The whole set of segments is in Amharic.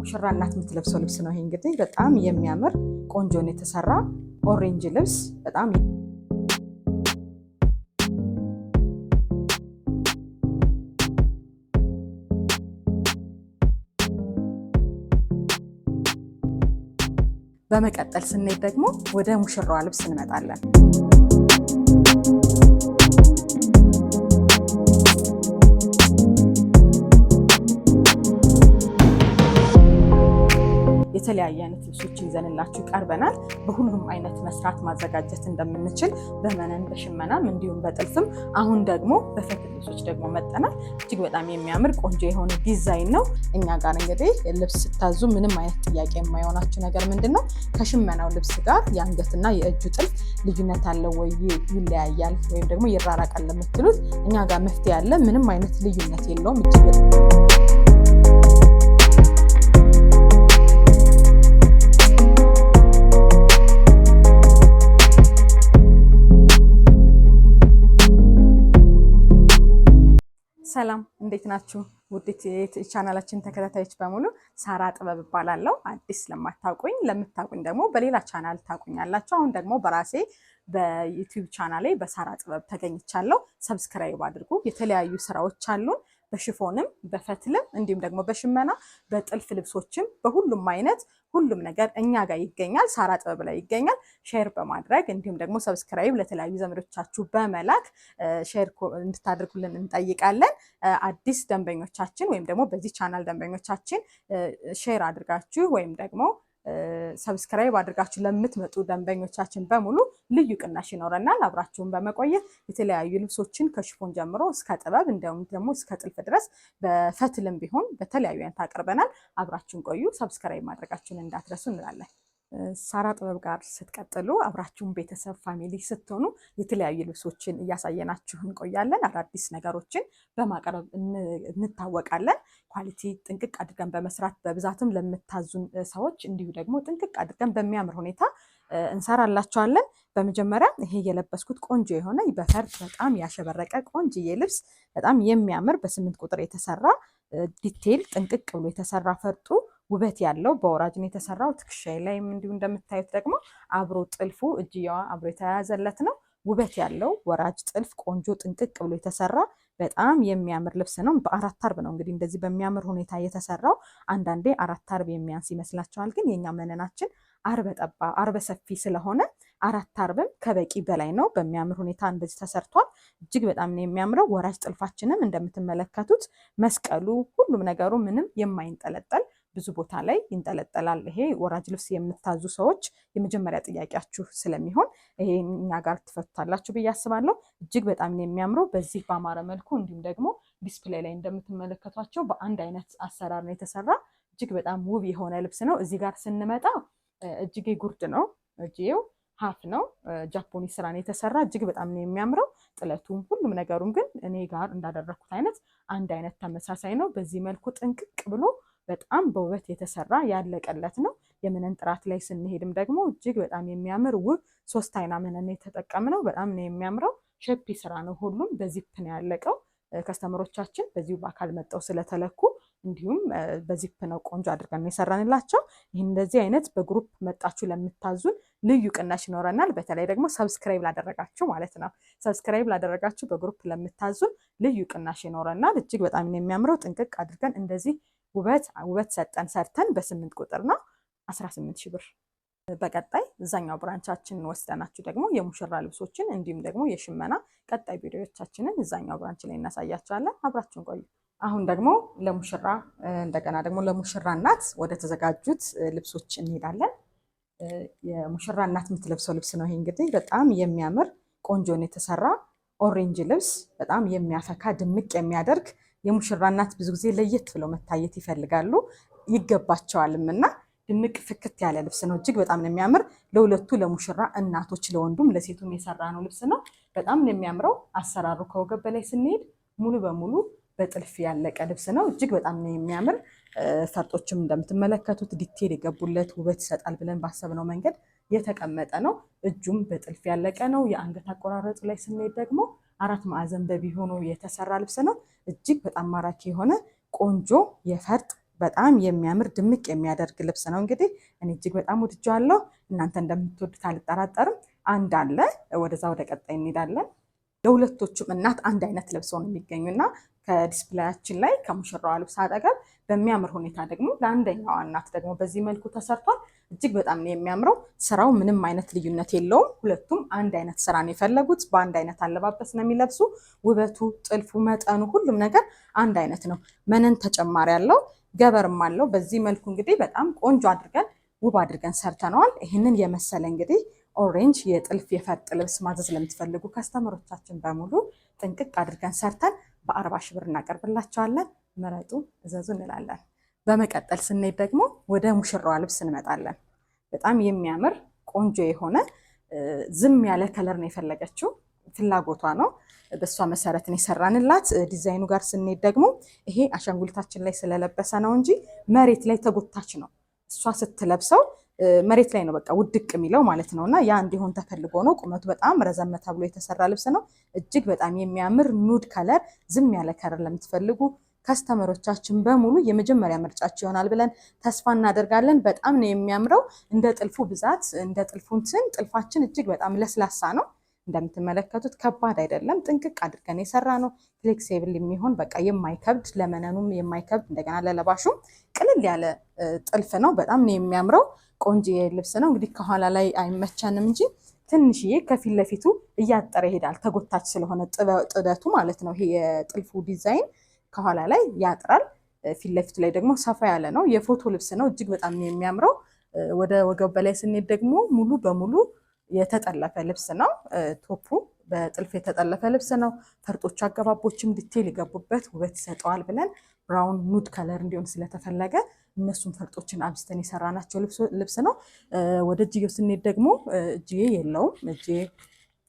የሙሽራ እናት የምትለብሰው ልብስ ነው። ይሄ እንግዲህ በጣም የሚያምር ቆንጆ ነው የተሰራ ኦሬንጅ ልብስ በጣም በመቀጠል ስንሄድ ደግሞ ወደ ሙሽራዋ ልብስ እንመጣለን። የተለያየ አይነት ልብሶችን ይዘንላችሁ ቀርበናል። በሁሉም አይነት መስራት ማዘጋጀት እንደምንችል በመነን በሽመናም እንዲሁም በጥልፍም አሁን ደግሞ በፈትል ልብሶች ደግሞ መጠናል። እጅግ በጣም የሚያምር ቆንጆ የሆነ ዲዛይን ነው። እኛ ጋር እንግዲህ ልብስ ስታዙ ምንም አይነት ጥያቄ የማይሆናችሁ ነገር ምንድነው ከሽመናው ልብስ ጋር የአንገትና የእጁ ጥልፍ ልዩነት አለው ወይ ይለያያል ወይም ደግሞ ይራራቃል ለምትሉት እኛ ጋር መፍትሄ አለ። ምንም አይነት ልዩነት የለውም። ሰላም እንዴት ናችሁ? ውድ ቻናላችን ተከታታዮች በሙሉ ሳራ ጥበብ እባላለሁ። አዲስ ለማታውቁኝ ለምታውቁኝ ደግሞ በሌላ ቻናል ታውቁኛላችሁ። አሁን ደግሞ በራሴ በዩቲዩብ ቻናሌ በሳራ ጥበብ ተገኝቻለሁ። ሰብስክራይብ አድርጉ። የተለያዩ ስራዎች አሉን በሽፎንም በፈትልም እንዲሁም ደግሞ በሽመና በጥልፍ ልብሶችም በሁሉም አይነት ሁሉም ነገር እኛ ጋር ይገኛል። ሳራ ጥበብ ላይ ይገኛል። ሼር በማድረግ እንዲሁም ደግሞ ሰብስክራይብ ለተለያዩ ዘመዶቻችሁ በመላክ ሼር እንድታደርጉልን እንጠይቃለን። አዲስ ደንበኞቻችን ወይም ደግሞ በዚህ ቻናል ደንበኞቻችን ሼር አድርጋችሁ ወይም ደግሞ ሰብስክራይብ አድርጋችሁ ለምትመጡ ደንበኞቻችን በሙሉ ልዩ ቅናሽ ይኖረናል። አብራችሁን በመቆየት የተለያዩ ልብሶችን ከሽፎን ጀምሮ እስከ ጥበብ እንዲሁም ደግሞ እስከ ጥልፍ ድረስ በፈትልም ቢሆን በተለያዩ አይነት አቅርበናል። አብራችሁን ቆዩ። ሰብስክራይብ ማድረጋችሁን እንዳትረሱ እንላለን። ሳራ ጥበብ ጋር ስትቀጥሉ አብራችሁን ቤተሰብ ፋሚሊ ስትሆኑ የተለያዩ ልብሶችን እያሳየናችሁ እንቆያለን። አዳዲስ ነገሮችን በማቅረብ እንታወቃለን። ኳሊቲ ጥንቅቅ አድርገን በመስራት በብዛትም ለምታዙን ሰዎች እንዲሁ ደግሞ ጥንቅቅ አድርገን በሚያምር ሁኔታ እንሰራላችኋለን። በመጀመሪያ ይሄ የለበስኩት ቆንጆ የሆነ በፈርጥ በጣም ያሸበረቀ ቆንጆዬ ልብስ በጣም የሚያምር በ8 ቁጥር የተሰራ ዲቴል ጥንቅቅ ብሎ የተሰራ ፈርጡ ውበት ያለው በወራጅ ነው የተሰራው። ትከሻዬ ላይም እንዲሁ እንደምታዩት ደግሞ አብሮ ጥልፉ እጅያዋ አብሮ የተያያዘለት ነው። ውበት ያለው ወራጅ ጥልፍ ቆንጆ ጥንቅቅ ብሎ የተሰራ በጣም የሚያምር ልብስ ነው። በ4 አርብ ነው እንግዲህ እንደዚህ በሚያምር ሁኔታ የተሰራው። አንዳንዴ 4 አርብ የሚያንስ ይመስላችኋል፣ ግን የኛ መነናችን አርበ ሰፊ ስለሆነ 4 አርብም ከበቂ በላይ ነው። በሚያምር ሁኔታ እንደዚህ ተሰርቷል። እጅግ በጣም ነው የሚያምረው። ወራጅ ጥልፋችንም እንደምትመለከቱት መስቀሉ ሁሉም ነገሩ ምንም የማይንጠለጠል ብዙ ቦታ ላይ ይንጠለጠላል። ይሄ ወራጅ ልብስ የምታዙ ሰዎች የመጀመሪያ ጥያቄያችሁ ስለሚሆን ይሄ እኛ ጋር ትፈቱታላችሁ ብዬ አስባለሁ። እጅግ በጣም ነው የሚያምረው በዚህ በአማረ መልኩ። እንዲሁም ደግሞ ዲስፕሌይ ላይ እንደምትመለከቷቸው በአንድ አይነት አሰራር ነው የተሰራ። እጅግ በጣም ውብ የሆነ ልብስ ነው። እዚህ ጋር ስንመጣ እጅጌ ጉርድ ነው፣ እጅዬው ሀፍ ነው። ጃፖኒ ስራ ነው የተሰራ። እጅግ በጣም ነው የሚያምረው። ጥለቱም ሁሉም ነገሩም ግን እኔ ጋር እንዳደረኩት አይነት አንድ አይነት ተመሳሳይ ነው። በዚህ መልኩ ጥንቅቅ ብሎ በጣም በውበት የተሰራ ያለቀለት ነው። የመነን ጥራት ላይ ስንሄድም ደግሞ እጅግ በጣም የሚያምር ውብ 3 አይና መነን የተጠቀምነው በጣም ነው የሚያምረው። ሸፒ ስራ ነው። ሁሉም በዚፕ ነው ያለቀው። ከስተመሮቻችን በዚሁ በአካል መጠው ስለተለኩ እንዲሁም በዚፕ ነው ቆንጆ አድርገን የሰራንላቸው። ይህን እንደዚህ አይነት በግሩፕ መጣችሁ ለምታዙን ልዩ ቅናሽ ይኖረናል። በተለይ ደግሞ ሰብስክራይብ ላደረጋችሁ ማለት ነው። ሰብስክራይብ ላደረጋችሁ በግሩፕ ለምታዙን ልዩ ቅናሽ ይኖረናል። እጅግ በጣም ነው የሚያምረው። ጥንቅቅ አድርገን እንደዚህ ውበት ሰጠን ሰርተን በ8 ቁጥር ነው 18,000 ብር። በቀጣይ እዛኛው ብራንቻችንን ወስደናችሁ ደግሞ የሙሽራ ልብሶችን እንዲሁም ደግሞ የሽመና ቀጣይ ቪዲዮዎቻችንን እዛኛው ብራንች ላይ እናሳያችኋለን። አብራችሁን ቆዩ። አሁን ደግሞ ለሙሽራ እንደገና ደግሞ ለሙሽራ እናት ወደ ተዘጋጁት ልብሶች እንሄዳለን። የሙሽራ እናት የምትለብሰው ልብስ ነው። ይሄ እንግዲህ በጣም የሚያምር ቆንጆ ነው የተሰራ ኦሬንጅ ልብስ በጣም የሚያፈካ ድምቅ የሚያደርግ የሙሽራ እናት ብዙ ጊዜ ለየት ብለው መታየት ይፈልጋሉ ይገባቸዋልም እና ድምቅ ፍክት ያለ ልብስ ነው። እጅግ በጣም ነው የሚያምር። ለሁለቱ ለሙሽራ እናቶች ለወንዱም ለሴቱም የሰራ ነው ልብስ ነው። በጣም ነው የሚያምረው። አሰራሩ ከወገብ በላይ ስንሄድ ሙሉ በሙሉ በጥልፍ ያለቀ ልብስ ነው። እጅግ በጣም ነው የሚያምር። ፈርጦችም እንደምትመለከቱት ዲቴል የገቡለት ውበት ይሰጣል ብለን ባሰብነው መንገድ የተቀመጠ ነው። እጁም በጥልፍ ያለቀ ነው። የአንገት አቆራረጡ ላይ ስንሄድ ደግሞ 4 ማዕዘን በቢ ሆኖ የተሰራ ልብስ ነው። እጅግ በጣም ማራኪ የሆነ ቆንጆ የፈርጥ በጣም የሚያምር ድምቅ የሚያደርግ ልብስ ነው። እንግዲህ እኔ እጅግ በጣም ወድጄዋለሁ። እናንተ እንደምትወዱት አልጠራጠርም። አንድ አለ፣ ወደዛ ወደ ቀጣይ እንሄዳለን። የሁለቶቹም እናት አንድ አይነት ለብሰው ነው የሚገኙና ከዲስፕሌያችን ላይ ከሙሽራዋ ልብስ አጠገብ በሚያምር ሁኔታ ደግሞ ለአንደኛዋ እናት ደግሞ በዚህ መልኩ ተሰርቷል። እጅግ በጣም ነው የሚያምረው። ስራው ምንም አይነት ልዩነት የለውም። ሁለቱም አንድ አይነት ስራ ነው የፈለጉት። በአንድ አይነት አለባበስ ነው የሚለብሱ። ውበቱ፣ ጥልፉ፣ መጠኑ፣ ሁሉም ነገር አንድ አይነት ነው። መነን ተጨማሪ ያለው ገበርም አለው። በዚህ መልኩ እንግዲህ በጣም ቆንጆ አድርገን ውብ አድርገን ሰርተነዋል። ይህንን የመሰለ እንግዲህ ኦሬንጅ የጥልፍ የፈርጥ ልብስ ማዘዝ ለምትፈልጉ ከስተመሮቻችን በሙሉ ጥንቅቅ አድርገን ሰርተን በ40 ሺህ ብር እናቀርብላቸዋለን። ምረጡ፣ እዘዙ እንላለን። በመቀጠል ስንሄድ ደግሞ ወደ ሙሽራዋ ልብስ እንመጣለን። በጣም የሚያምር ቆንጆ የሆነ ዝም ያለ ከለር ነው የፈለገችው፣ ፍላጎቷ ነው። በእሷ መሰረት ነው የሰራንላት። ዲዛይኑ ጋር ስንሄድ ደግሞ ይሄ አሻንጉሊታችን ላይ ስለለበሰ ነው እንጂ መሬት ላይ ተጎታች ነው። እሷ ስትለብሰው መሬት ላይ ነው በቃ ውድቅ የሚለው ማለት ነው። እና ያ እንዲሆን ተፈልጎ ነው። ቁመቱ በጣም ረዘም ተብሎ የተሰራ ልብስ ነው። እጅግ በጣም የሚያምር ኑድ ከለር፣ ዝም ያለ ከለር ለምትፈልጉ ከስተመሮቻችን በሙሉ የመጀመሪያ ምርጫቸው ይሆናል ብለን ተስፋ እናደርጋለን። በጣም ነው የሚያምረው። እንደ ጥልፉ ብዛት እንደ ጥልፉ እንትን ጥልፋችን እጅግ በጣም ለስላሳ ነው። እንደምትመለከቱት ከባድ አይደለም። ጥንቅቅ አድርገን የሰራ ነው። ፍሌክሲብል የሚሆን በቃ የማይከብድ ለመነኑም የማይከብድ እንደገና ለለባሹም ቅልል ያለ ጥልፍ ነው። በጣም ነው የሚያምረው። ቆንጆ ልብስ ነው። እንግዲህ ከኋላ ላይ አይመቸንም እንጂ ትንሽዬ ከፊት ለፊቱ እያጠረ ይሄዳል። ተጎታች ስለሆነ ጥደቱ ማለት ነው። ይሄ የጥልፉ ዲዛይን ከኋላ ላይ ያጥራል። ፊት ለፊቱ ላይ ደግሞ ሰፋ ያለ ነው። የፎቶ ልብስ ነው። እጅግ በጣም የሚያምረው። ወደ ወገብ በላይ ስንሄድ ደግሞ ሙሉ በሙሉ የተጠለፈ ልብስ ነው። ቶፑ በጥልፍ የተጠለፈ ልብስ ነው። ፈርጦች አገባቦችም ዲቴል የገቡበት ውበት ይሰጠዋል ብለን ብራውን ኑድ ከለር እንዲሆን ስለተፈለገ እነሱም ፈርጦችን አብዝተን የሰራናቸው ልብስ ነው። ወደ እጅጌው ስንሄድ ደግሞ እጅጌ የለውም። እጅጌ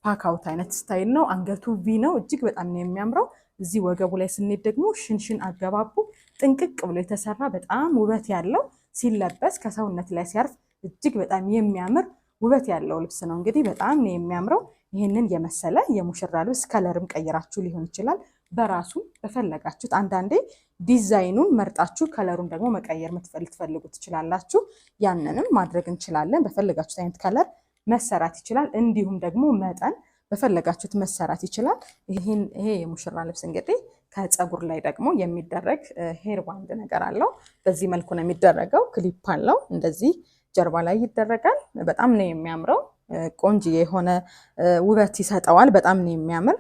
ፓካውት አይነት ስታይል ነው። አንገቱ ቪ ነው። እጅግ በጣም ነው የሚያምረው። እዚህ ወገቡ ላይ ስንሄድ ደግሞ ሽንሽን አገባቡ ጥንቅቅ ብሎ የተሰራ በጣም ውበት ያለው ሲለበስ ከሰውነት ላይ ሲያርፍ እጅግ በጣም የሚያምር ውበት ያለው ልብስ ነው። እንግዲህ በጣም ነው የሚያምረው። ይህንን የመሰለ የሙሽራ ልብስ ከለርም ቀይራችሁ ሊሆን ይችላል። በራሱ በፈለጋችሁት አንዳንዴ ዲዛይኑን መርጣችሁ ከለሩን ደግሞ መቀየር ልትፈልጉ ትችላላችሁ። ያንንም ማድረግ እንችላለን። በፈለጋችሁት አይነት ከለር መሰራት ይችላል። እንዲሁም ደግሞ መጠን በፈለጋችሁት መሰራት ይችላል። ይሄ የሙሽራ ልብስ እንግዲህ ከፀጉር ላይ ደግሞ የሚደረግ ሄር ባንድ ነገር አለው። በዚህ መልኩ ነው የሚደረገው። ክሊፕ አለው። እንደዚህ ጀርባ ላይ ይደረጋል። በጣም ነው የሚያምረው። ቆንጆ የሆነ ውበት ይሰጠዋል። በጣም ነው የሚያምር።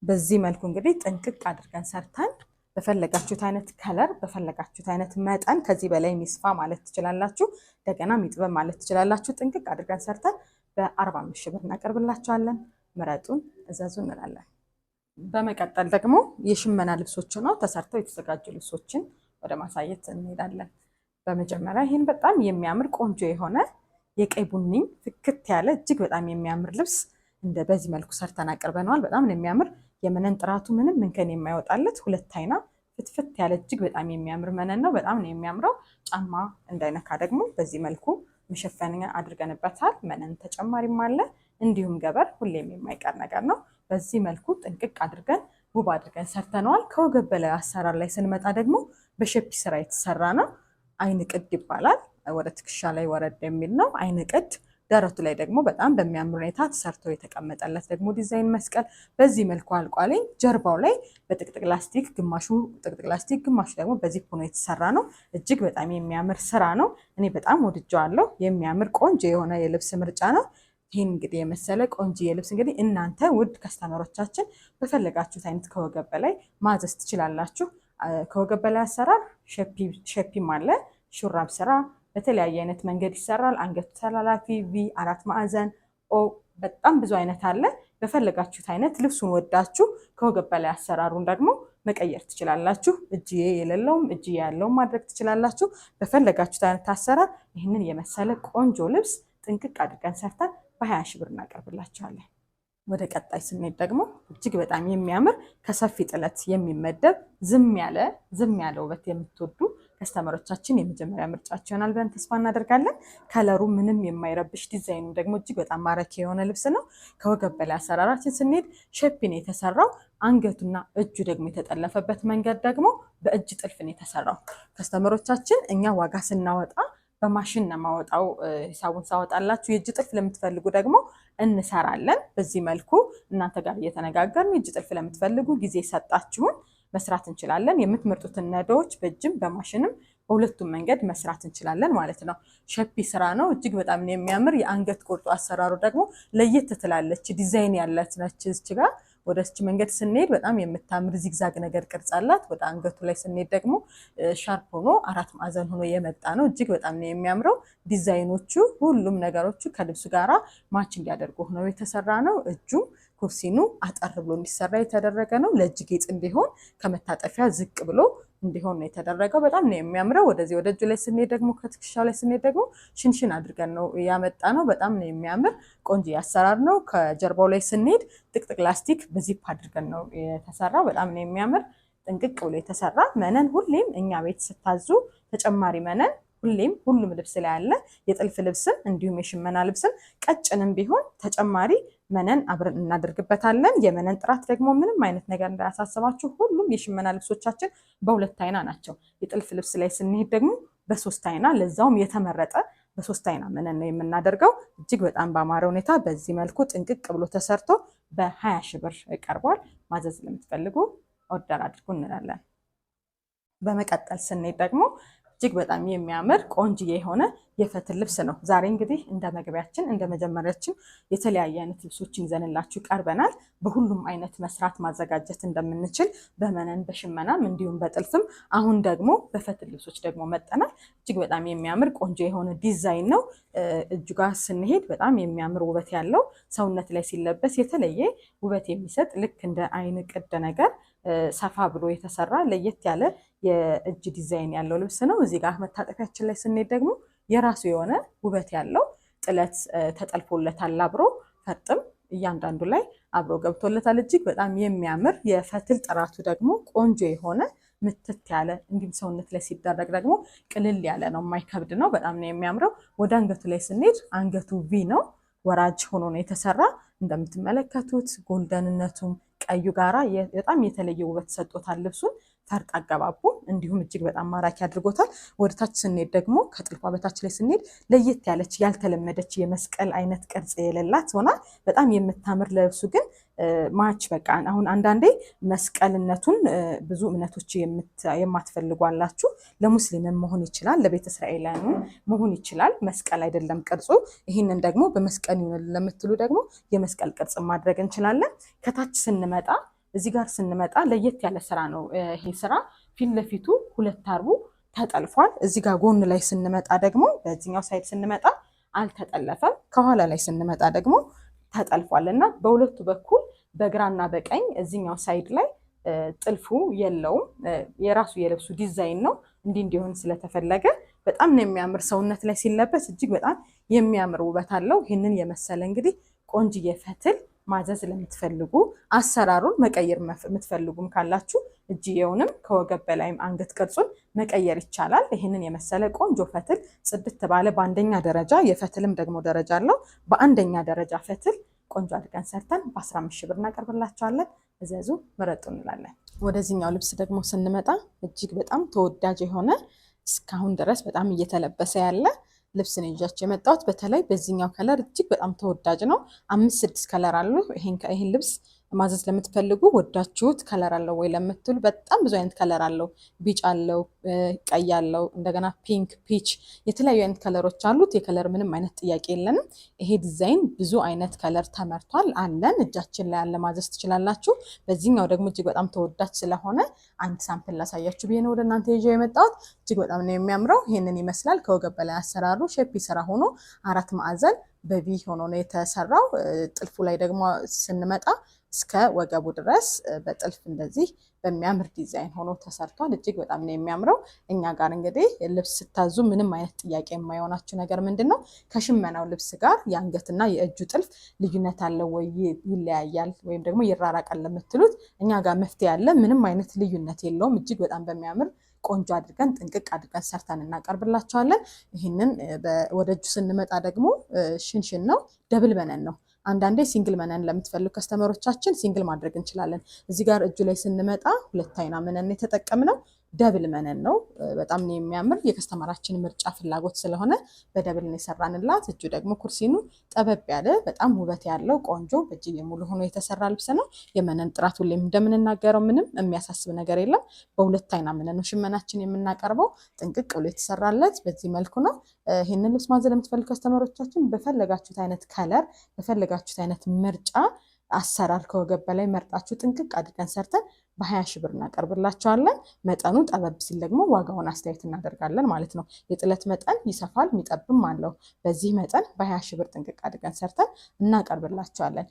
በዚህ መልኩ እንግዲህ ጥንቅቅ አድርገን ሰርተን በፈለጋችሁት አይነት ከለር በፈለጋችሁት አይነት መጠን ከዚህ በላይ ሚስፋ ማለት ትችላላችሁ፣ እንደገና ሚጥበብ ማለት ትችላላችሁ። ጥንቅቅ አድርገን ሰርተን በ45 ሺህ ብር እናቀርብላችኋለን። ምረጡን፣ እዘዙ እንላለን። በመቀጠል ደግሞ የሽመና ልብሶች ነው። ተሰርተው የተዘጋጁ ልብሶችን ወደ ማሳየት እንሄዳለን። በመጀመሪያ ይህን በጣም የሚያምር ቆንጆ የሆነ የቀይ ቡኒ ፍክት ያለ እጅግ በጣም የሚያምር ልብስ በዚህ መልኩ ሰርተን አቅርበነዋል። በጣም ነው የሚያምር። የመነን ጥራቱ ምንም እንከን የማይወጣለት ሁለት አይና ፍትፍት ያለ እጅግ በጣም የሚያምር መነን ነው። በጣም ነው የሚያምረው። ጫማ እንዳይነካ ደግሞ በዚህ መልኩ መሸፈኛ አድርገንበታል። መነን ተጨማሪም አለ። እንዲሁም ገበር ሁሌም የማይቀር ነገር ነው። በዚህ መልኩ ጥንቅቅ አድርገን ውብ አድርገን ሰርተነዋል። ከወገብ በላይ አሰራር ላይ ስንመጣ ደግሞ በሸፒ ስራ የተሰራ ነው። አይን ቅድ ይባላል። ወደ ትከሻ ላይ ወረድ የሚል ነው። አይን ቅድ ደረቱ ላይ ደግሞ በጣም በሚያምር ሁኔታ ተሰርቶ የተቀመጠለት ደግሞ ዲዛይን መስቀል በዚህ መልኩ አልቋለኝ። ጀርባው ላይ በጥቅጥቅ ላስቲክ፣ ግማሹ ጥቅጥቅ ላስቲክ፣ ግማሹ ደግሞ በዚፕ ሆኖ የተሰራ ነው። እጅግ በጣም የሚያምር ስራ ነው። እኔ በጣም ወድጀዋለሁ። የሚያምር ቆንጆ የሆነ የልብስ ምርጫ ነው። ይህን እንግዲህ የመሰለ ቆንጆ የልብስ እንግዲህ እናንተ ውድ ከስተመሮቻችን በፈለጋችሁት አይነት ከወገብ በላይ ማዘዝ ትችላላችሁ። ከወገብ በላይ አሰራር ሸፒም አለ። ሹራብ ስራ በተለያየ አይነት መንገድ ይሰራል። አንገቱ ተላላፊ፣ ቪ፣ አራት ማዕዘን፣ ኦ በጣም ብዙ አይነት አለ። በፈለጋችሁት አይነት ልብሱን ወዳችሁ ከወገብ በላይ አሰራሩን ደግሞ መቀየር ትችላላችሁ። እጅዬ የሌለውም እጅዬ ያለውም ማድረግ ትችላላችሁ። በፈለጋችሁት አይነት አሰራር ይህንን የመሰለ ቆንጆ ልብስ ጥንቅቅ አድርገን ሰርተን በ20 ሺህ ብር እናቀርብላችኋለን። ወደ ቀጣይ ስንሄድ ደግሞ እጅግ በጣም የሚያምር ከሰፊ ጥለት የሚመደብ ዝም ያለ ውበት የምትወዱ ከስተመሮቻችን የመጀመሪያ ምርጫቸው ይሆናል ብለን ተስፋ እናደርጋለን። ከለሩ ምንም የማይረብሽ ዲዛይኑ ደግሞ እጅግ በጣም ማራኪ የሆነ ልብስ ነው። ከወገብ በላይ አሰራራችን ስንሄድ ሸፒን የተሰራው አንገቱና እጁ ደግሞ የተጠለፈበት መንገድ ደግሞ በእጅ ጥልፍ ነው የተሰራው። ከስተመሮቻችን እኛ ዋጋ ስናወጣ በማሽን ነው ማወጣው። ሂሳቡን ሳወጣላችሁ የእጅ ጥልፍ ለምትፈልጉ ደግሞ እንሰራለን። በዚህ መልኩ እናንተ ጋር እየተነጋገርን የእጅ ጥልፍ ለምትፈልጉ ጊዜ ሰጣችሁን መስራት እንችላለን። የምትመርጡትን ነዶዎች በእጅም በማሽንም በሁለቱም መንገድ መስራት እንችላለን ማለት ነው። ሸፒ ስራ ነው፣ እጅግ በጣም ነው የሚያምር። የአንገት ቁርጡ አሰራሩ ደግሞ ለየት ትላለች፣ ዲዛይን ያላት ነች። እዚች ጋር ወደ እዚች መንገድ ስንሄድ በጣም የምታምር ዚግዛግ ነገር ቅርጽ አላት። ወደ አንገቱ ላይ ስንሄድ ደግሞ ሻርፕ ሆኖ 4 ማዕዘን ሆኖ የመጣ ነው። እጅግ በጣም ነው የሚያምረው። ዲዛይኖቹ ሁሉም ነገሮቹ ከልብሱ ጋራ ማች እንዲያደርጉ ሆነው የተሰራ ነው። እጁ ኩርሲኑ አጠር ብሎ እንዲሰራ የተደረገ ነው። ለእጅ ጌጥ እንዲሆን ከመታጠፊያ ዝቅ ብሎ እንዲሆን ነው የተደረገው። በጣም ነው የሚያምረው። ወደዚህ ወደ እጁ ላይ ስንሄድ ደግሞ ከትከሻው ላይ ስንሄድ ደግሞ ሽንሽን አድርገን ነው ያመጣ ነው። በጣም ነው የሚያምር ቆንጆ አሰራር ነው። ከጀርባው ላይ ስንሄድ ጥቅጥቅ ላስቲክ በዚፕ አድርገን ነው የተሰራ። በጣም ነው የሚያምር ጥንቅቅ ብሎ የተሰራ መነን። ሁሌም እኛ ቤት ስታዙ ተጨማሪ መነን ሁሌም ሁሉም ልብስ ላይ አለ። የጥልፍ ልብስም እንዲሁም የሽመና ልብስም ቀጭንም ቢሆን ተጨማሪ መነን አብረን እናደርግበታለን። የመነን ጥራት ደግሞ ምንም አይነት ነገር እንዳያሳስባችሁ። ሁሉም የሽመና ልብሶቻችን በ2 አይና ናቸው። የጥልፍ ልብስ ላይ ስንሄድ ደግሞ በ3 አይና፣ ለዛውም የተመረጠ በ3 አይና መነን ነው የምናደርገው። እጅግ በጣም በአማረ ሁኔታ በዚህ መልኩ ጥንቅቅ ብሎ ተሰርቶ በ20 ሺህ ብር ቀርቧል። ማዘዝ ለምትፈልጉ ኦርደር አድርጉ እንላለን። በመቀጠል ስንሄድ ደግሞ እጅግ በጣም የሚያምር ቆንጅዬ የሆነ የፈትል ልብስ ነው። ዛሬ እንግዲህ እንደ መግቢያችን እንደ መጀመሪያችን የተለያየ አይነት ልብሶችን ይዘንላችሁ ቀርበናል። በሁሉም አይነት መስራት ማዘጋጀት እንደምንችል በመነን በሽመናም እንዲሁም በጥልፍም አሁን ደግሞ በፈትል ልብሶች ደግሞ መጠናል። እጅግ በጣም የሚያምር ቆንጆ የሆነ ዲዛይን ነው። እጁ ጋር ስንሄድ በጣም የሚያምር ውበት ያለው ሰውነት ላይ ሲለበስ የተለየ ውበት የሚሰጥ ልክ እንደ አይን ቅድ ነገር ሰፋ ብሎ የተሰራ ለየት ያለ የእጅ ዲዛይን ያለው ልብስ ነው። እዚህ ጋር መታጠፊያችን ላይ ስንሄድ ደግሞ የራሱ የሆነ ውበት ያለው ጥለት ተጠልፎለታል። አብሮ ፈርጥም እያንዳንዱ ላይ አብሮ ገብቶለታል። እጅግ በጣም የሚያምር የፈትል ጥራቱ ደግሞ ቆንጆ የሆነ ምትት ያለ እንዲሁም ሰውነት ላይ ሲደረግ ደግሞ ቅልል ያለ ነው፣ የማይከብድ ነው። በጣም ነው የሚያምረው። ወደ አንገቱ ላይ ስንሄድ አንገቱ ቪ ነው፣ ወራጅ ሆኖ ነው የተሰራ። እንደምትመለከቱት ጎልደንነቱም ቀዩ ጋራ በጣም የተለየ ውበት ሰጥቶታል ልብሱን። ፈርጥ አገባቡ እንዲሁም እጅግ በጣም ማራኪ አድርጎታል። ወደታች ስንሄድ ደግሞ ከጥልፏ በታች ላይ ስንሄድ ለየት ያለች ያልተለመደች የመስቀል አይነት ቅርጽ የሌላት ሆና በጣም የምታምር ለብሱ ግን ማች በቃ አሁን አንዳንዴ መስቀልነቱን ብዙ እምነቶች የማትፈልጉ አላችሁ። ለሙስሊምም መሆን ይችላል፣ ለቤተ እስራኤላውያን መሆን ይችላል። መስቀል አይደለም ቅርጹ። ይህንን ደግሞ በመስቀል ለምትሉ ደግሞ የመስቀል ቅርጽ ማድረግ እንችላለን። ከታች ስንመጣ እዚህ ጋር ስንመጣ ለየት ያለ ስራ ነው። ይሄ ስራ ፊት ለፊቱ 2 አርቡ ተጠልፏል። እዚህ ጋር ጎን ላይ ስንመጣ ደግሞ በዚህኛው ሳይድ ስንመጣ አልተጠለፈም። ከኋላ ላይ ስንመጣ ደግሞ ተጠልፏል እና በሁለቱ በኩል በግራና በቀኝ እዚህኛው ሳይድ ላይ ጥልፉ የለውም። የራሱ የልብሱ ዲዛይን ነው። እንዲሆን ስለተፈለገ በጣም ነው የሚያምር። ሰውነት ላይ ሲለበስ እጅግ በጣም የሚያምር ውበት አለው። ይህንን የመሰለ እንግዲህ ቆንጅዬ ፈትል ማዘዝ ለምትፈልጉ አሰራሩን መቀየር የምትፈልጉም ካላችሁ እጅየውንም ከወገብ በላይም አንገት ቅርጹን መቀየር ይቻላል። ይህንን የመሰለ ቆንጆ ፈትል ጽድት ባለ በአንደኛ ደረጃ የፈትልም ደግሞ ደረጃ አለው። በአንደኛ ደረጃ ፈትል ቆንጆ አድርገን ሰርተን በ15 ሺህ ብር እናቀርብላችኋለን። እዘዙ፣ ምረጡ እንላለን። ወደዚህኛው ልብስ ደግሞ ስንመጣ እጅግ በጣም ተወዳጅ የሆነ እስካሁን ድረስ በጣም እየተለበሰ ያለ ልብስ ነው ይዣችሁ የመጣሁት። በተለይ በዚህኛው ከለር እጅግ በጣም ተወዳጅ ነው። 5-6 ከለር አሉ። ይሄን ልብስ ማዘዝ ለምትፈልጉ ወዳችሁት ከለር አለው ወይ ለምትሉ በጣም ብዙ አይነት ከለር አለው። ቢጫ አለው፣ ቀይ አለው፣ እንደገና ፒንክ፣ ፒች የተለያዩ አይነት ከለሮች አሉት። የከለር ምንም አይነት ጥያቄ የለንም። ይሄ ዲዛይን ብዙ አይነት ከለር ተመርቷል አለን እጃችን ላይ ያለ ማዘዝ ትችላላችሁ። በዚህኛው ደግሞ እጅግ በጣም ተወዳጅ ስለሆነ አንድ ሳምፕል ላሳያችሁ ብዬ ነው ወደ እናንተ ይዤ የመጣሁት። እጅግ በጣም ነው የሚያምረው። ይሄንን ይመስላል። ከወገብ በላይ አሰራሩ ሼፒ ስራ ሆኖ 4 ማዕዘን በቪ ሆኖ ነው የተሰራው። ጥልፉ ላይ ደግሞ ስንመጣ እስከ ወገቡ ድረስ በጥልፍ እንደዚህ በሚያምር ዲዛይን ሆኖ ተሰርቷል። እጅግ በጣም ነው የሚያምረው። እኛ ጋር እንግዲህ ልብስ ስታዙ ምንም አይነት ጥያቄ የማይሆናችሁ ነገር ምንድነው ከሽመናው ልብስ ጋር የአንገትና የእጁ ጥልፍ ልዩነት አለው ወይ ይለያያል ወይም ደግሞ ይራራቃል ለምትሉት እኛ ጋር መፍትሄ ያለ ምንም አይነት ልዩነት የለውም። እጅግ በጣም በሚያምር ቆንጆ አድርገን ጥንቅቅ አድርገን ሰርተን እናቀርብላችኋለን። ይህንን ወደ እጁ ስንመጣ ደግሞ ሽንሽን ነው፣ ደብል መነን ነው። አንዳንዴ ሲንግል መነን ለምትፈልጉ ከስተመሮቻችን ሲንግል ማድረግ እንችላለን። እዚህ ጋር እጁ ላይ ስንመጣ 2 አይና መነን የተጠቀምነው ደብል መነን ነው። በጣም ነው የሚያምር። የከስተመራችን ምርጫ ፍላጎት ስለሆነ በደብል ነው የሰራንላት። እጁ ደግሞ ኩርሲኑ ጠበብ ያለ በጣም ውበት ያለው ቆንጆ በእጅጌ ሙሉ ሆኖ የተሰራ ልብስ ነው። የመነን ጥራት ሁሌም እንደምንናገረው ምንም የሚያሳስብ ነገር የለም። በ2 አይና መነን ነው ሽመናችን የምናቀርበው። ጥንቅቅ ብሎ የተሰራለት በዚህ መልኩ ነው። ይህንን ልብስ ማዘዝ ለምትፈልጉ ከስተመሮቻችን በፈለጋችሁት አይነት ከለር፣ በፈለጋችሁት አይነት ምርጫ አሰራር ከወገብ በላይ መርጣችሁ ጥንቅቅ አድርገን ሰርተን በ20 ሺህ ብር እናቀርብላቸዋለን። መጠኑ ጠበብ ሲል ደግሞ ዋጋውን አስተያየት እናደርጋለን ማለት ነው። የጥለት መጠን ይሰፋል የሚጠብም አለው። በዚህ መጠን በ20 ሺህ ብር ጥንቅቅ አድርገን ሰርተን እናቀርብላቸዋለን።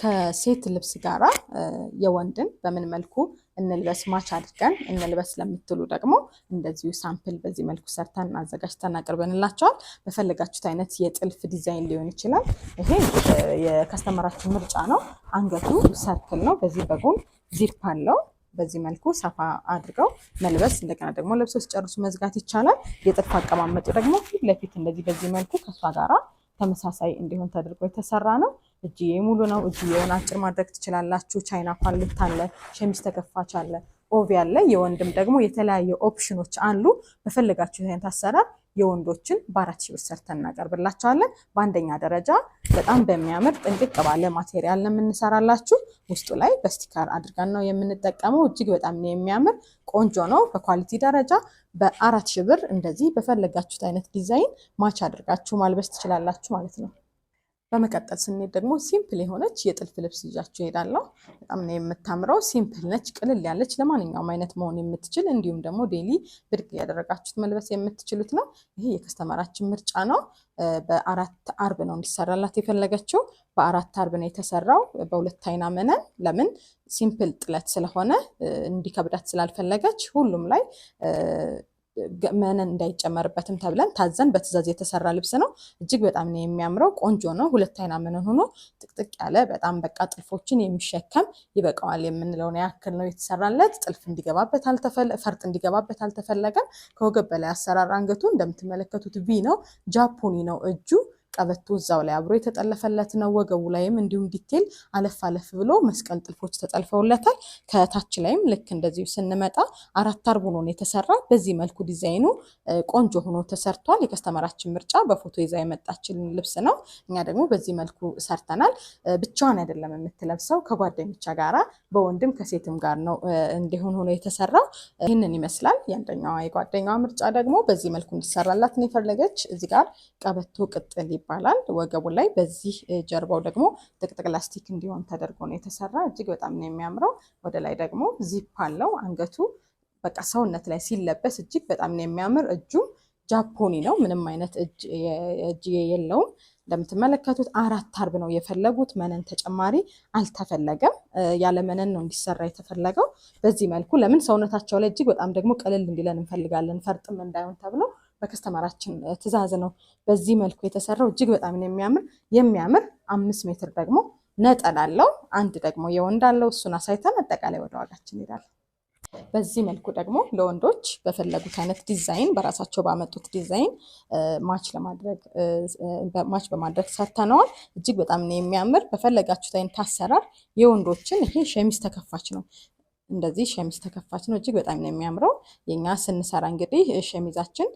ከሴት ልብስ ጋራ የወንድን በምን መልኩ እንልበስ ማች አድርገን እንልበስ ለምትሉ ደግሞ እንደዚሁ ሳምፕል በዚህ መልኩ ሰርተን አዘጋጅተን አቅርበንላቸዋል። በፈለጋችሁት አይነት የጥልፍ ዲዛይን ሊሆን ይችላል። ይሄ የከስተመራችን ምርጫ ነው። አንገቱ ሰርክል ነው። በዚህ በጎን ዚፕ አለው። በዚህ መልኩ ሰፋ አድርገው መልበስ፣ እንደገና ደግሞ ለብሰው ሲጨርሱ መዝጋት ይቻላል። የጥልፍ አቀማመጡ ደግሞ ፊት ለፊት እንደዚህ በዚህ መልኩ ከሷ ጋራ ተመሳሳይ እንዲሆን ተደርጎ የተሰራ ነው። እጅዬ ሙሉ ነው። እጅዬውን አጭር ማድረግ ትችላላችሁ። ቻይና ፓሌት አለ፣ ሸሚዝ ተከፋች አለ፣ ኦቪ አለ። የወንድም ደግሞ የተለያየ ኦፕሽኖች አሉ። በፈለጋችሁ አይነት አሰራር የወንዶችን በ4 ሺህ ብር ሰርተን እናቀርብላቸዋለን። በአንደኛ ደረጃ በጣም በሚያምር ጥንቅቅ ባለ ማቴሪያል ነው የምንሰራላችሁ። ውስጡ ላይ በስቲከር አድርገን ነው የምንጠቀመው። እጅግ በጣም ነው የሚያምር፣ ቆንጆ ነው። በኳሊቲ ደረጃ በ4 ሺህ ብር እንደዚህ በፈለጋችሁት አይነት ዲዛይን ማች አድርጋችሁ ማልበስ ትችላላችሁ ማለት ነው። በመቀጠል ስንሄድ ደግሞ ሲምፕል የሆነች የጥልፍ ልብስ ይዣችሁ እሄዳለሁ። በጣም ነው የምታምረው። ሲምፕል ነች፣ ቅልል ያለች ለማንኛውም አይነት መሆን የምትችል እንዲሁም ደግሞ ዴሊ ብድግ ያደረጋችሁት መልበስ የምትችሉት ነው። ይሄ የከስተመራችን ምርጫ ነው። በ4 አርብ ነው እንዲሰራላት የፈለገችው። በ4 አርብ ነው የተሰራው፣ በ2 አይና መነን። ለምን ሲምፕል ጥለት ስለሆነ እንዲከብዳት ስላልፈለገች ሁሉም ላይ መነን እንዳይጨመርበትም ተብለን ታዘን በትዕዛዝ የተሰራ ልብስ ነው። እጅግ በጣም ነው የሚያምረው። ቆንጆ ነው። 2 አይና መነን ሆኖ ጥቅጥቅ ያለ በጣም በቃ ጥልፎችን የሚሸከም ይበቃዋል የምንለውን ያክል ነው የተሰራለት። ጥልፍ እንዲገባበት ፈርጥ እንዲገባበት አልተፈለገም። ከወገብ በላይ አሰራር አንገቱ እንደምትመለከቱት ቪ ነው። ጃፖኒ ነው እጁ። ቀበቶ እዛው ላይ አብሮ የተጠለፈለት ነው። ወገቡ ላይም እንዲሁም ዲቴል አለፍ አለፍ ብሎ መስቀል ጥልፎች ተጠልፈውለታል። ከታች ላይም ልክ እንደዚሁ ስንመጣ 4 አርብ ሆኖ የተሰራ። በዚህ መልኩ ዲዛይኑ ቆንጆ ሆኖ ተሰርቷል። የከስተመራችን ምርጫ በፎቶ ይዛ የመጣችልን ልብስ ነው። እኛ ደግሞ በዚህ መልኩ ሰርተናል። ብቻዋን አይደለም የምትለብሰው፣ ከጓደኞቿ ጋራ በወንድም ከሴትም ጋር ነው እንዲሆን ሆኖ የተሰራው። ይህንን ይመስላል። የአንደኛዋ የጓደኛዋ ምርጫ ደግሞ በዚህ መልኩ እንዲሰራላት ነው የፈለገች። እዚህ ጋር ቀበቶ ቅጥል ይባላል። ወገቡ ላይ በዚህ ጀርባው ደግሞ ጥቅጥቅ ላስቲክ እንዲሆን ተደርጎ ነው የተሰራ። እጅግ በጣም ነው የሚያምረው። ወደ ላይ ደግሞ ዚፕ አለው። አንገቱ በቃ ሰውነት ላይ ሲለበስ እጅግ በጣም ነው የሚያምር። እጁ ጃፖኒ ነው። ምንም አይነት እጅ የለውም። እንደምትመለከቱት 4 አርብ ነው የፈለጉት። መነን ተጨማሪ አልተፈለገም። ያለ መነን ነው እንዲሰራ የተፈለገው። በዚህ መልኩ ለምን ሰውነታቸው ላይ እጅግ በጣም ደግሞ ቀለል እንዲለን እንፈልጋለን፣ ፈርጥም እንዳይሆን ተብሎ በከስተመራችን ትዕዛዝ ነው በዚህ መልኩ የተሰራው። እጅግ በጣም ነው የሚያምር 5 ሜትር ደግሞ ነጠላ አለው። አንድ ደግሞ የወንድ አለው። እሱን አሳይተን አጠቃላይ ወደ ዋጋችን እንሄዳለን። በዚህ መልኩ ደግሞ ለወንዶች በፈለጉት አይነት ዲዛይን በራሳቸው ባመጡት ዲዛይን ማች በማድረግ ሰርተነዋል። እጅግ በጣም ነው የሚያምር። በፈለጋችሁት አይነት አሰራር የወንዶችን ይሄ ሸሚዝ ተከፋች ነው። እንደዚህ ሸሚዝ ተከፋች ነው። እጅግ በጣም ነው የሚያምረው። የኛ ስንሰራ እንግዲህ ሸሚዛችን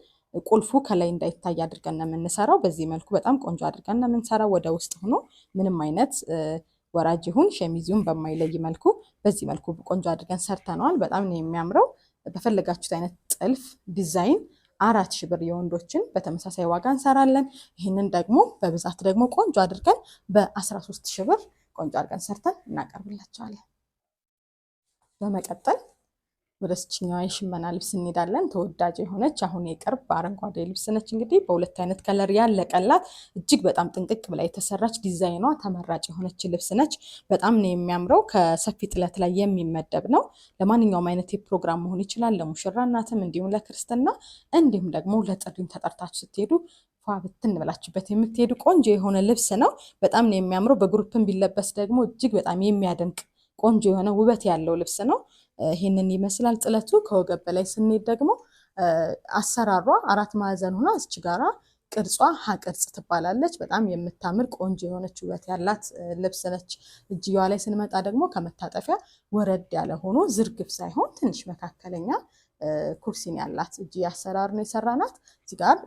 ቁልፉ ከላይ እንዳይታይ አድርገን ነው የምንሰራው። በዚህ መልኩ በጣም ቆንጆ አድርገን ነው የምንሰራው። ወደ ውስጥ ሆኖ ምንም አይነት ወራጅ ይሁን ሸሚዙን በማይለይ መልኩ በዚህ መልኩ ቆንጆ አድርገን ሰርተነዋል። በጣም ነው የሚያምረው። በፈለጋችሁት አይነት ጥልፍ ዲዛይን 4 ሺህ ብር የወንዶችን በተመሳሳይ ዋጋ እንሰራለን። ይህንን ደግሞ በብዛት ደግሞ ቆንጆ አድርገን በ13 ሺህ ብር ቆንጆ አድርገን ሰርተን እናቀርብላቸዋለን። በመቀጠል ወደ ስችኛዋ የሽመና ልብስ እንሄዳለን። ተወዳጅ የሆነች አሁን የቅርብ በአረንጓዴ ልብስ ነች። እንግዲህ በ2 አይነት ከለር ያለቀላት እጅግ በጣም ጥንቅቅ ብላ የተሰራች ዲዛይኗ ተመራጭ የሆነች ልብስ ነች። በጣም ነው የሚያምረው። ከሰፊ ጥለት ላይ የሚመደብ ነው። ለማንኛውም አይነት የፕሮግራም መሆን ይችላል። ለሙሽራ እናትም እንዲሁም ለክርስትና እንዲሁም ደግሞ ለጥሪም ተጠርታችሁ ስትሄዱ ብትን ብላችሁበት የምትሄዱ ቆንጆ የሆነ ልብስ ነው። በጣም ነው የሚያምረው። በግሩፕም ቢለበስ ደግሞ እጅግ በጣም የሚያደምቅ ቆንጆ የሆነ ውበት ያለው ልብስ ነው። ይሄንን ይመስላል ጥለቱ። ከወገብ በላይ ስንሄድ ደግሞ አሰራሯ 4 ማዕዘን ሆና እዚች ጋራ ቅርጿ ሀቅርጽ ትባላለች። በጣም የምታምር ቆንጆ የሆነች ውበት ያላት ልብስ ነች። እጅየዋ ላይ ስንመጣ ደግሞ ከመታጠፊያ ወረድ ያለ ሆኖ ዝርግፍ ሳይሆን ትንሽ መካከለኛ ኩርሲን ያላት እጅ አሰራር ነው የሰራናት። እዚህ ጋር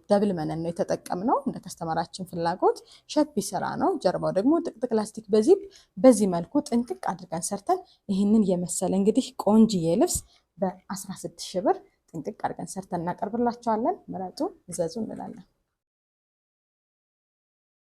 ደብል መነን ነው የተጠቀምነው እንደ ከስተመራችን ፍላጎት። ሸፒ ስራ ነው። ጀርባው ደግሞ ጥቅጥቅ ላስቲክ በዚፕ በዚህ መልኩ ጥንቅቅ አድርገን ሰርተን ይህንን የመሰለ እንግዲህ ቆንጅዬ ልብስ በ16 ሺህ ብር ጥንቅቅ አድርገን ሰርተን እናቀርብላቸዋለን። ምረጡ፣ እዘዙ እንላለን።